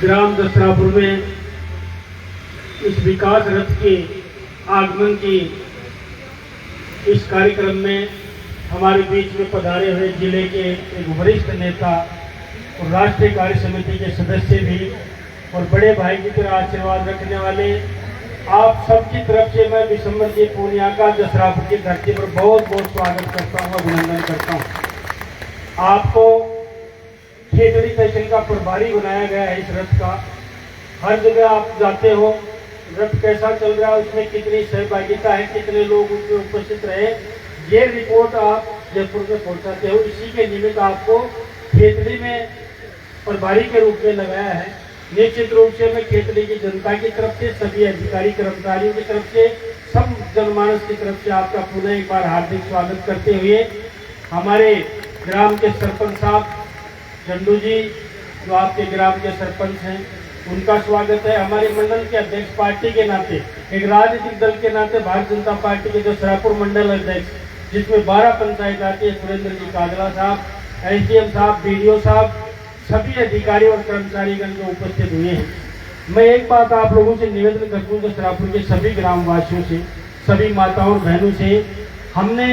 ग्राम दसरापुर में इस विकास रथ के आगमन की इस कार्यक्रम में हमारे बीच में पधारे हुए जिले के एक वरिष्ठ नेता और राष्ट्रीय कार्य समिति के सदस्य भी और बड़े भाई की तरह आशीर्वाद रखने वाले आप सबकी तरफ से मैं विशंबर जी पूर्णिया का दसरापुर की धरती पर बहुत बहुत स्वागत करता हूँ, अभिनंदन करता हूँ। आपको खेतड़ी तहसील का प्रभारी बनाया गया है। इस रथ का हर जगह आप जाते हो, रथ कैसा चल रहा है, उसमें कितनी सहभागिता है, कितने लोग उसमें उपस्थित रहे, ये रिपोर्ट आप जयपुर में पहुंचाते हो। इसी के निमित्त आपको खेतड़ी में प्रभारी के रूप में लगाया है। निश्चित रूप से मैं खेतड़ी की जनता की तरफ से, सभी अधिकारी कर्मचारियों की तरफ से, सब जनमानस की तरफ से आपका पुनः एक बार हार्दिक स्वागत करते हुए हमारे ग्राम के सरपंच साहब झंडू जी, जो आपके ग्राम के सरपंच हैं, उनका स्वागत है। हमारे मंडल के अध्यक्ष पार्टी के नाते, एक राजनीतिक दल के नाते भारतीय जनता पार्टी के दसरापुर मंडल अध्यक्ष, जिसमें 12 पंचायत आती है, सुरेंद्र जी काजला साहब, एसडीएम साहब, बीडीओ साहब, सभी अधिकारी और कर्मचारीगण जो उपस्थित हुए हैं। मैं एक बात आप लोगों से निवेदन करता हूँ, दसरापुर के सभी ग्रामवासियों से, सभी माताओं और बहनों से, हमने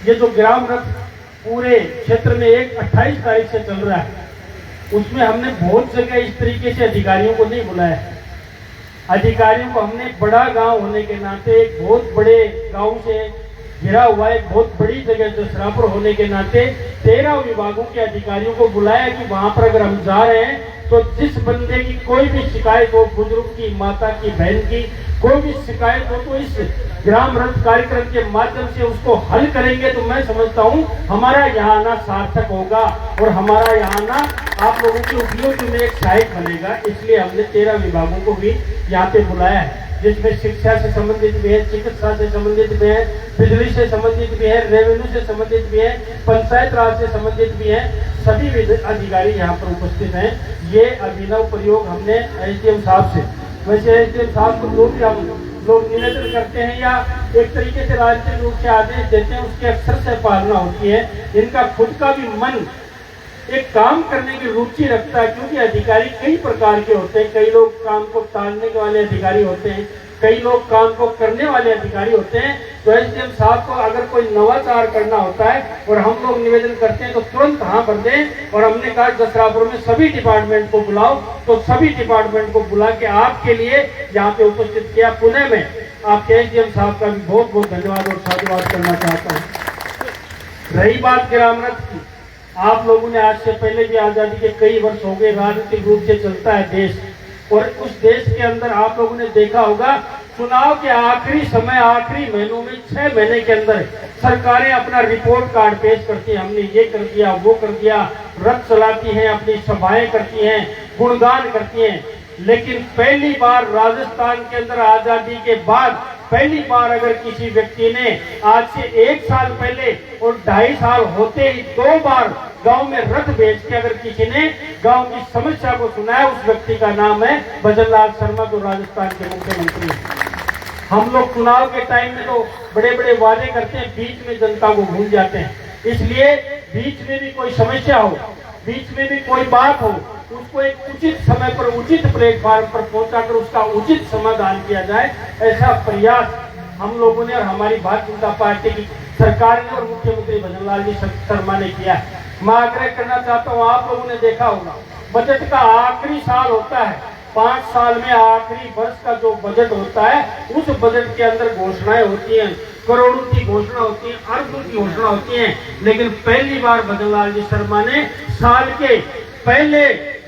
ये जो ग्राम रथ पूरे क्षेत्र में 28 तारीख से चल रहा है, उसमें हमने बहुत जगह इस तरीके से अधिकारियों को नहीं बुलाया है। अधिकारियों को हमने बड़ा गांव होने के नाते, एक बहुत बड़े गांव से घिरा हुआ एक बहुत बड़ी जगह दसरापुर होने के नाते 13 विभागों के अधिकारियों को बुलाया कि वहां पर अगर हम जा रहे हैं तो जिस बंदे की कोई भी शिकायत हो, बुजुर्ग की, माता की, बहन की कोई भी शिकायत हो, तो इस ग्राम रथ कार्यक्रम के माध्यम से उसको हल करेंगे। तो मैं समझता हूं हमारा यहाँ आना सार्थक होगा और हमारा यहाँ आना आप लोगों की उपयोग में एक सहायक बनेगा। इसलिए हमने 13 विभागों को भी यहाँ पे बुलाया है, जिसमें शिक्षा से संबंधित भी है, चिकित्सा से संबंधित भी है, बिजली से संबंधित भी है, रेवेन्यू से संबंधित भी है, पंचायत राज से संबंधित भी है। सभी अधिकारी यहाँ पर उपस्थित हैं। ये अभिनव प्रयोग हमने एसडीएम साहब से, वैसे एसडीएम साहब को लोग निवेदन करते हैं या एक तरीके से राजनीतिक रूप से आदेश देते हैं, उसके अक्सर से पालना होती है। इनका खुद का भी मन एक काम करने की रुचि रखता है, क्योंकि अधिकारी कई प्रकार के होते हैं। कई लोग काम को टालने वाले अधिकारी होते हैं, कई लोग काम को करने वाले अधिकारी होते हैं। तो एसडीएम साहब को अगर कोई नवाचार करना होता है और हम लोग निवेदन करते हैं तो तुरंत हाँ भर दें। और हमने कहा दसरापुर में सभी डिपार्टमेंट को बुलाओ, तो सभी डिपार्टमेंट को बुला के आपके लिए यहाँ पे उपस्थित किया। पुणे में आपके एसडीएम साहब का भी बहुत बहुत धन्यवाद और साधुवाद करना चाहता हूँ। रही बात ग्राम रथ की, आप लोगों ने आज से पहले भी आजादी के कई वर्ष हो गए, राजनीतिक रूप से चलता है देश, और उस देश के अंदर आप लोगों ने देखा होगा चुनाव के आखिरी समय, आखिरी महीनों में 6 महीने के अंदर सरकारें अपना रिपोर्ट कार्ड पेश करती हैं, हमने ये कर दिया, वो कर दिया, रथ चलाती हैं, अपनी सभाएं करती हैं, गुणगान करती हैं। लेकिन पहली बार राजस्थान के अंदर आजादी के बाद पहली बार अगर किसी व्यक्ति ने आज से 1 साल पहले और 2.5 साल होते ही 2 बार गांव में रथ भेज के अगर किसी ने गांव की समस्या को सुनाया, उस व्यक्ति का नाम है भजनलाल शर्मा, जो राजस्थान के मुख्यमंत्री हैं। हम लोग चुनाव के टाइम में तो बड़े बड़े वादे करते हैं, बीच में जनता को भूल जाते हैं। इसलिए बीच में भी कोई समस्या हो, बीच में भी कोई बात हो, उसको एक उचित समय पर, उचित प्लेटफॉर्म पर पहुंचाकर उसका उचित समाधान किया जाए, ऐसा प्रयास हम लोगों ने और हमारी भारतीय जनता पार्टी की सरकार ने और मुख्यमंत्री भजनलाल जी शर्मा ने किया है। मैं आग्रह करना चाहता हूँ, आप लोगों ने देखा होगा बजट का आखिरी साल होता है, 5 साल में आखिरी वर्ष का जो बजट होता है, उस बजट के अंदर घोषणाएं होती हैं, करोड़ों की घोषणा होती है, अरबों की घोषणा होती है। लेकिन पहली बार भजनलाल जी शर्मा ने साल के पहले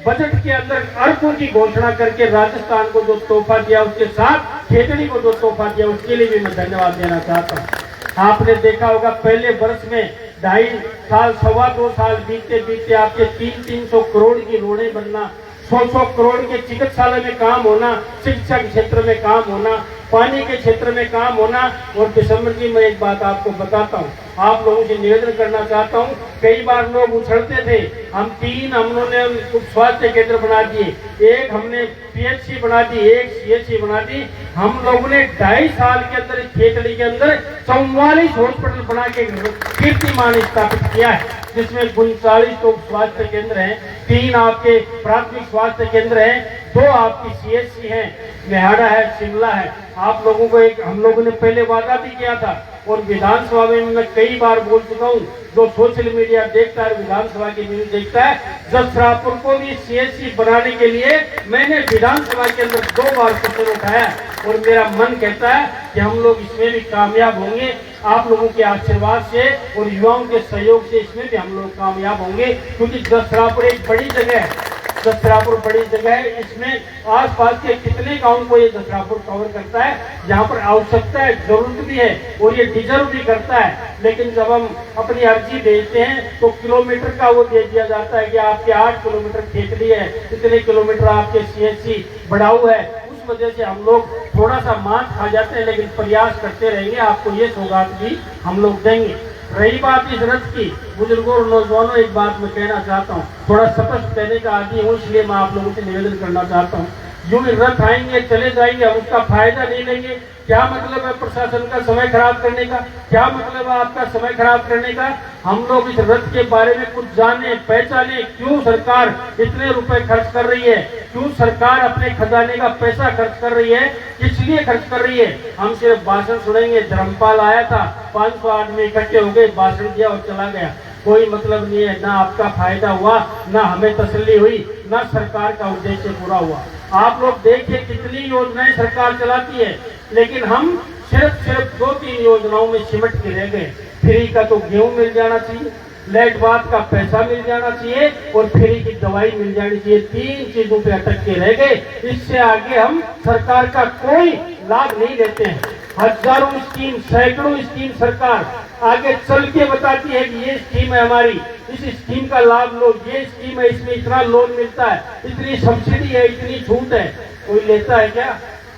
बजट के अंदर अरबों की घोषणा करके राजस्थान को जो तोहफा दिया, उसके साथ खेतड़ी को जो तोहफा दिया, उसके लिए भी मैं धन्यवाद देना चाहता हूँ। आपने देखा होगा पहले वर्ष में 2.5 साल, 2.25 साल बीतते बीतते आपके 300 करोड़ की रोडें बनना, 100 करोड़ के चिकित्सालय में काम होना, शिक्षा के क्षेत्र में काम होना, पानी के क्षेत्र में काम होना। और दिसंबर की मैं एक बात आपको बताता हूँ, आप लोगों से निवेदन करना चाहता हूँ। कई बार लोग उछलते थे, हमने उप स्वास्थ्य केंद्र बना दिए, एक हमने PHC बना दी, एक CHC बना दी। हम लोगों ने 2.5 साल के अंदर खेतड़ी के अंदर 44 हॉस्पिटल बना के कीर्तिमान स्थापित किया है, जिसमें 39 तो स्वास्थ्य केंद्र हैं, 3 आपके प्राथमिक स्वास्थ्य केंद्र हैं, 2 आपकी CHC हैं, मेहाड़ा है, शिमला है। आप लोगों को हम लोगों ने पहले वादा भी किया था और विधानसभा में मैं कई बार बोल चुका हूँ, जो सोशल मीडिया देखता है, विधानसभा की न्यूज देखता है, जसरापुर को भी CHC बनाने के लिए मैंने विधानसभा के अंदर 2 बार प्रश्न उठाया और मेरा मन कहता है कि हम लोग इसमें भी कामयाब होंगे। आप लोगों के आशीर्वाद से और युवाओं के सहयोग से इसमें भी हम लोग कामयाब होंगे, क्योंकि जसरापुर एक बड़ी जगह है। जसरापुर बड़ी जगह है, इसमें आसपास के कितने गांव को ये जसरापुर कवर करता है, जहां पर आवश्यकता है, जरूरत भी है और ये डिजर्व भी करता है। लेकिन जब हम अपनी अर्जी भेजते हैं तो किलोमीटर का वो दे दिया जाता है कि आपके 8 किलोमीटर खेतड़ी है, इतने किलोमीटर आपके CHC बढ़ाऊ है। उस वजह से हम लोग थोड़ा सा मात खा जाते हैं, लेकिन प्रयास करते रहेंगे, आपको ये सौगात भी हम लोग देंगे। रही बात इस रथ की, बुजुर्गों और नौजवानों, एक बात मैं कहना चाहता हूँ, थोड़ा स्पष्ट कहने का आदि हूँ, इसलिए मैं आप लोगों से निवेदन करना चाहता हूँ। जो रथ आएंगे चले जाएंगे, हम उसका फायदा नहीं लेंगे। क्या मतलब है प्रशासन का समय खराब करने का, क्या मतलब है आपका समय खराब करने का? हम लोग इस रथ के बारे में कुछ जाने पहचाने, क्यों सरकार इतने रुपए खर्च कर रही है, क्यों सरकार अपने खजाने का पैसा खर्च कर रही है, किस लिए खर्च कर रही है? हम सिर्फ भाषण सुनेंगे। धर्मपाल आया था, 500 आदमी इकट्ठे हो गए, भाषण दिया और चला गया, कोई मतलब नहीं है। ना आपका फायदा हुआ, ना हमें तसल्ली हुई, ना सरकार का उद्देश्य पूरा हुआ। आप लोग देखिए कितनी योजनाएं सरकार चलाती है, लेकिन हम सिर्फ 2-3 योजनाओं में सिमट के रह गए। फ्री का तो गेहूं मिल जाना चाहिए, लेट बात का पैसा मिल जाना चाहिए और फ्री की दवाई मिल जानी चाहिए। 3 चीजों पे अटक के रह गए। इससे आगे हम सरकार का कोई लाभ नहीं लेते हैं। हजारों स्कीम, सैकड़ों स्कीम सरकार आगे चल के बताती है कि ये स्कीम है हमारी, इस स्कीम का लाभ लो, ये स्कीम है, इसमें इतना लोन मिलता है, इतनी सब्सिडी है, इतनी छूट है। कोई लेता है क्या?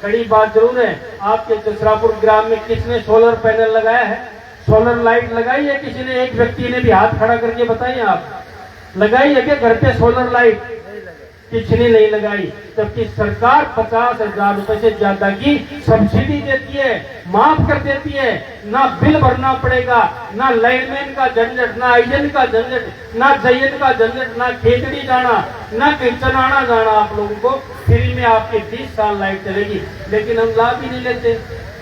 कड़ी बात जरूर है। आपके जसरापुर ग्राम में किसने सोलर पैनल लगाया है, सोलर लाइट लगाई है किसी ने? एक व्यक्ति ने भी हाथ खड़ा करके बताइए, आप लगाई है क्या घर पे सोलर लाइट? किसी ने नहीं लगाई। जबकि सरकार 50,000 रुपए से ज्यादा की सब्सिडी देती है, माफ कर देती है। ना बिल भरना पड़ेगा, ना लाइनमैन का झंझट, ना आईजन का झंझट, ना जयन का झंझट, ना खेतड़ी जाना, ना चनाना जाना। आप लोगों को फ्री में आपके 20 साल लाइट चलेगी, लेकिन हम लाभ ही नहीं लेते।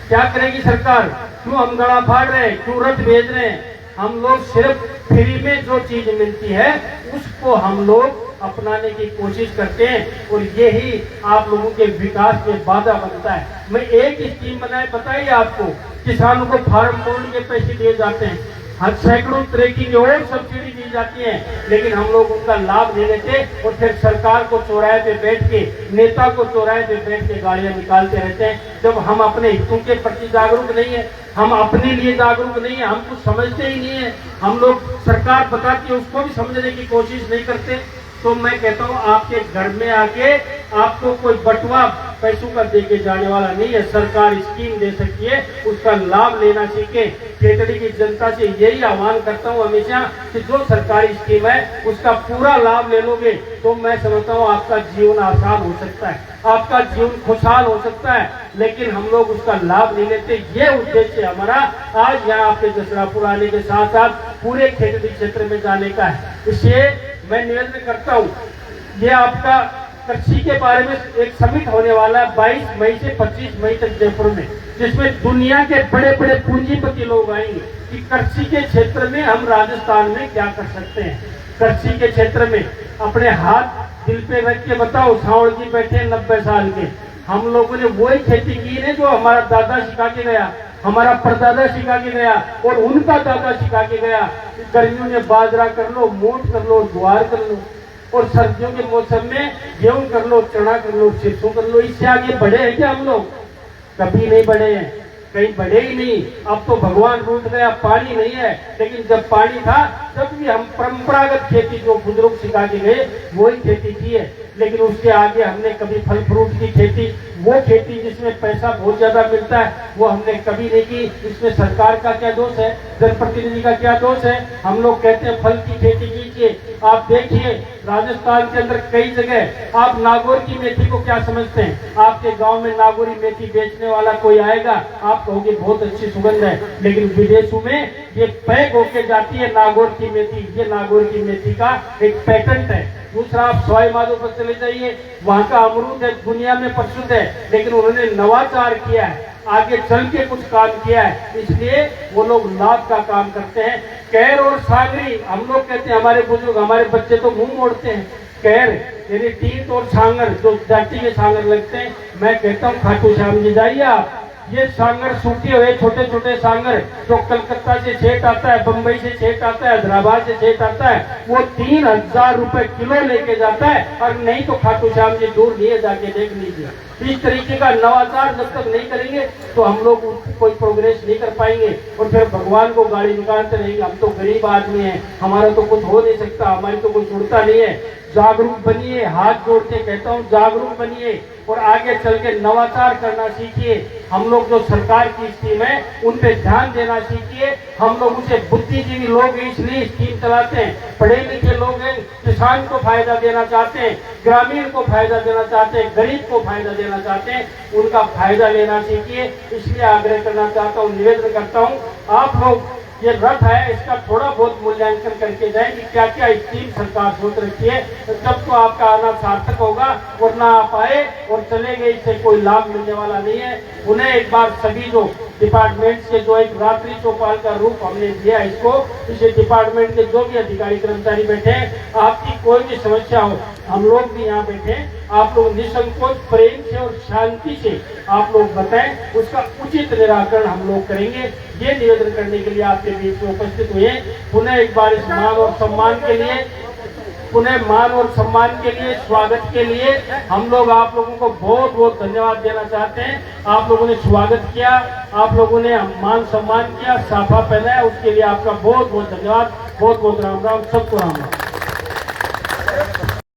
क्या करेगी सरकार? क्यों हम गड़ा फाड़ रहे हैं, क्यों रथ भेज रहे हैं? हम लोग सिर्फ फ्री में जो चीज मिलती है उसको हम लोग अपनाने की कोशिश करते हैं और यही आप लोगों के विकास में बाधा बनता है। मैं एक स्कीम बनाए बताइए आपको, किसानों को फार्म बोर्ड के पैसे दिए जाते हैं, हर सैकड़ों तरह की और सब्सिडी दी जाती है, लेकिन हम लोग उनका लाभ नहीं लेते और फिर सरकार को चौराहे पे बैठ के, नेता को चौराहे पे बैठ के गालियां निकालते रहते हैं। जब हम अपने हितों के प्रति जागरूक नहीं है, हम अपने लिए जागरूक नहीं है, हम कुछ समझते ही नहीं है, हम लोग सरकार बताती है उसको भी समझने की कोशिश नहीं करते। तो मैं कहता हूँ आपके घर में आके आपको कोई बटुआ पैसों का देके जाने वाला नहीं है। सरकार स्कीम दे सकती है, उसका लाभ लेना सीखे। खेतड़ी की जनता से यही आह्वान करता हूँ हमेशा कि जो सरकारी स्कीम है उसका पूरा लाभ ले लोगे तो मैं समझता हूँ आपका जीवन आसान हो सकता है, आपका जीवन खुशहाल हो सकता है। लेकिन हम लोग उसका लाभ नहीं लेते। ये उद्देश्य हमारा आज यहाँ आपके जसरापुर आने के साथ साथ पूरे खेतड़ी क्षेत्र में जाने का है। इसलिए मैं निवेदन करता हूँ, ये आपका कृषि के बारे में एक समिट होने वाला है 22 मई से 25 मई तक जयपुर में, जिसमें दुनिया के बड़े बड़े पूंजीपति लोग आएंगे कि कृषि के क्षेत्र में हम राजस्थान में क्या कर सकते हैं। कृषि के क्षेत्र में अपने हाथ दिल पे रख के बताओ, सावड़ जी बैठे 90 साल के, हम लोगों ने वही खेती की है जो हमारा दादा सिखा के गया, हमारा परदादा सिखा के गया और उनका दादा सिखा के गया। गर्मियों में बाजरा कर लो, मोट कर लो, ज्वार कर लो और सर्दियों के मौसम में गेहूं कर लो, चना कर लो, सरसों कर लो। इससे आगे बढ़े हैं क्या हम लोग? कभी नहीं बढ़े हैं, कहीं बढ़े ही नहीं। अब तो भगवान रूठ गया, पानी नहीं है, लेकिन जब पानी था जब भी हम परंपरागत खेती जो बुजुर्ग सिखा के गए वही खेती की है, लेकिन उसके आगे हमने कभी फल फ्रूट की खेती, वो खेती जिसमें पैसा बहुत ज्यादा मिलता है, वो हमने कभी नहीं की। इसमें सरकार का क्या दोष है, जनप्रतिनिधि का क्या दोष है? हम लोग कहते हैं फल की खेती कीजिए। आप देखिए राजस्थान के अंदर कई जगह आप नागौर की मेथी को क्या समझते हैं? आपके गांव में नागौरी मेथी बेचने वाला कोई आएगा, आप कहोगे बहुत अच्छी सुगंध है, लेकिन विदेशों में ये पैक होके जाती है नागौर की मेथी। ये नागौर की मेथी का एक पेटेंट है। दूसरा, आप सवाई माधोपुर चले जाइए, वहां का अमरूद है दुनिया में प्रसिद्ध है, लेकिन उन्होंने नवाचार किया है, आगे चल के कुछ काम किया है, इसलिए वो लोग लाभ का काम करते हैं। कैर और सागरी, हम लोग कहते हैं, हमारे बुजुर्ग, हमारे बच्चे तो मुंह मोड़ते हैं। कैर यानी टीट और सांगर, जो जाति के सांगर लगते हैं, मैं कहता हूँ खाटू श्याम जी जाइए आप, ये सांगर सूखे हुए छोटे छोटे सांगर जो कलकत्ता से सेठ आता है, बंबई से सेठ आता है, हैदराबाद से सेठ आता है, वो 3000 रुपए किलो लेके जाता है। और नहीं तो खाटू श्याम जी दूर लिए जाके देख लीजिए। इस तरीके का नवाचार जब तक नहीं करेंगे तो हम लोग कोई प्रोग्रेस नहीं कर पाएंगे, और फिर भगवान को गाड़ी निकालते रहेंगे। हम तो गरीब आदमी हैं, हमारा तो कुछ हो नहीं सकता, हमारी तो कोई जुड़ता नहीं है। जागरूक बनिए, हाथ जोड़ के कहता हूँ जागरूक बनिए, और आगे चल के नवाचार करना सीखिए। हम लोग जो सरकार की स्कीम है उन पे ध्यान देना सीखिए। हम लोग उसे बुद्धिजीवी लोग इसलिए स्कीम चलाते हैं, पढ़े लिखे लोग हैं, किसान को फायदा देना चाहते हैं, ग्रामीण को फायदा देना चाहते हैं, गरीब को फायदा देना चाहते हैं, उनका फायदा लेना सीखिए। इसलिए आग्रह करना चाहता हूँ, निवेदन करता हूँ, आप लोग ये रथ है इसका थोड़ा बहुत मूल्यांकन करके जाए कि क्या क्या स्कीम सरकार सोच रखी है, तब तो आपका आना सार्थक होगा, वरना आप आए और चले गए, इससे कोई लाभ मिलने वाला नहीं है। उन्हें एक बार सभी जो डिपार्टमेंट से जो एक रात्रि चौपाल का रूप हमने दिया इसको, इसे डिपार्टमेंट के जो भी अधिकारी कर्मचारी बैठे हैं, आपकी कोई भी समस्या हो, हम लोग भी यहाँ बैठे हैं, आप लोग निसंकोच प्रेम से और शांति से आप लोग बताएं, उसका उचित निराकरण हम लोग करेंगे। ये निवेदन करने के लिए आपके बीच में उपस्थित हुए। पुनः एक बार इस मान और सम्मान के लिए, पुनः मान और सम्मान के लिए, स्वागत के लिए हम लोग आप लोगों को बहुत बहुत धन्यवाद देना चाहते हैं। आप लोगों ने स्वागत किया, आप लोगों ने मान सम्मान किया, साफा पहनाया, उसके लिए आपका बहुत बहुत धन्यवाद। बहुत बहुत राम राम, सबको राम राम।